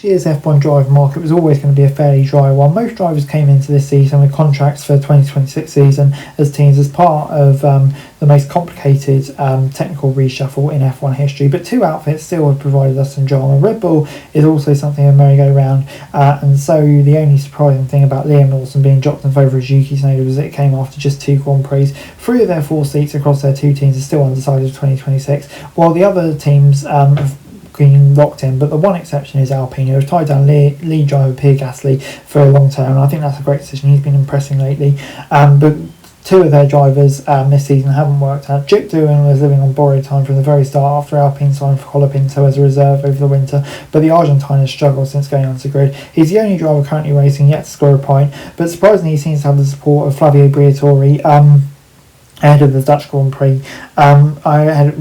This year's F1 driver market was always going to be a fairly dry one. Most drivers came into this season with contracts for the 2026 season as teams as part of the most complicated technical reshuffle in F1 history, but two outfits still have provided us some drama. Red Bull is also something of a merry-go-round, and so the only surprising thing about Liam Lawson being dropped in favour of Yuki Tsunoda was that it came after just 2 Grand Prix. 3 of their 4 seats across their 2 teams are still undecided for 2026, while the other teams have been locked in, but the one exception is Alpine, who have tied down lead driver Pierre Gasly for a long term, and I think that's a great decision. He's been impressing lately, but 2 of their drivers this season haven't worked out. Chip Doohan was living on borrowed time from the very start after Alpine signed for Colapinto as a reserve over the winter, but the Argentine has struggled since going onto the grid. He's the only driver currently racing yet to score a point, but surprisingly he seems to have the support of Flavio Briatore ahead of the Dutch Grand Prix. I had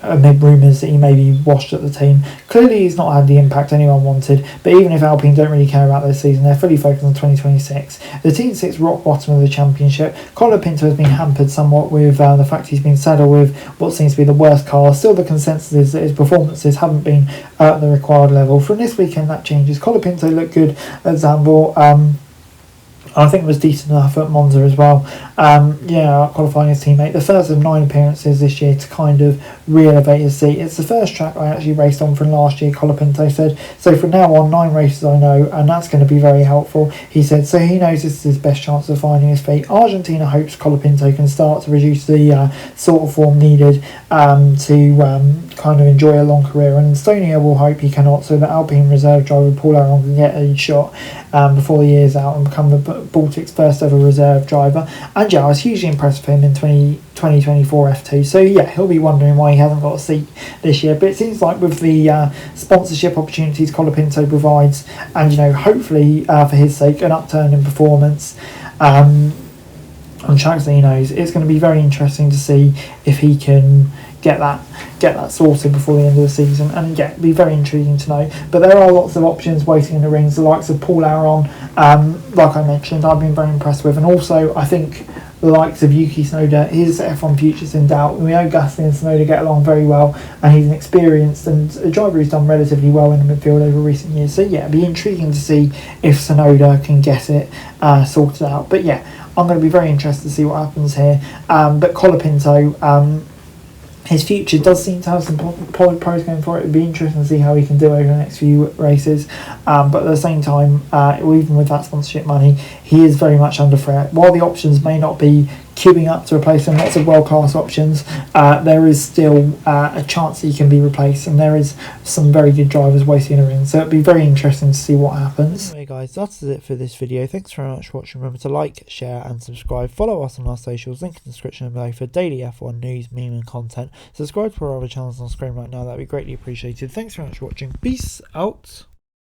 amid rumours that he may be washed at the team. Clearly he's not had the impact anyone wanted, but even if Alpine don't really care about this season, they're fully focused on 2026. The team sits rock bottom of the championship. Colapinto has been hampered somewhat with the fact he's been saddled with what seems to be the worst car. Still, the consensus is that his performances haven't been at the required level. From this weekend that changes. Colapinto looked good at Zandvoort. I think it was decent enough at Monza as well. Qualifying his teammate. The first of 9 appearances this year to kind of re-elevate his seat. It's the first track I actually raced on from last year, Colapinto said. So from now on, 9 races I know, and that's going to be very helpful, he said. So he knows this is his best chance of finding his feet. Argentina hopes Colapinto can start to reduce the sort of form needed to kind of enjoy a long career, and Estonia will hope he cannot, so that Alpine reserve driver Paul Aron can get a shot before the year's out and become the Baltic's first ever reserve driver. And yeah, I was hugely impressed with him in 2024 F2, so yeah, he'll be wondering why he hasn't got a seat this year, but it seems like with the sponsorship opportunities Colapinto provides, and hopefully for his sake an upturn in performance on tracks that he knows, it's going to be very interesting to see if he can get that sorted before the end of the season, and yeah, it'd be very intriguing to know. But there are lots of options waiting in the rings, the likes of Paul Aron, like I mentioned, I've been very impressed with, and also I think the likes of Yuki Tsunoda, his F1 future's in doubt. We know Gasly and Tsunoda get along very well, and he's an experienced and a driver who's done relatively well in the midfield over recent years, so yeah, it'd be intriguing to see if Tsunoda can get it sorted out. But yeah, I'm going to be very interested to see what happens here. But Colapinto, his future does seem to have some pros going for it. It'd be interesting to see how he can do over the next few races. But at the same time, even with that sponsorship money, he is very much under threat. While the options may not be queuing up to replace him, lots of world-class options, there is still a chance that he can be replaced, and there is some very good drivers waiting in the ring, so it'd be very interesting to see what happens. Anyway guys, that's it for this video. Thanks very much for watching. Remember to like, share and subscribe. Follow us on our socials, link in the description below for daily F1 news, meme and content. Subscribe to our other channels on screen right now, that'd be greatly appreciated. Thanks very much for watching. Peace out.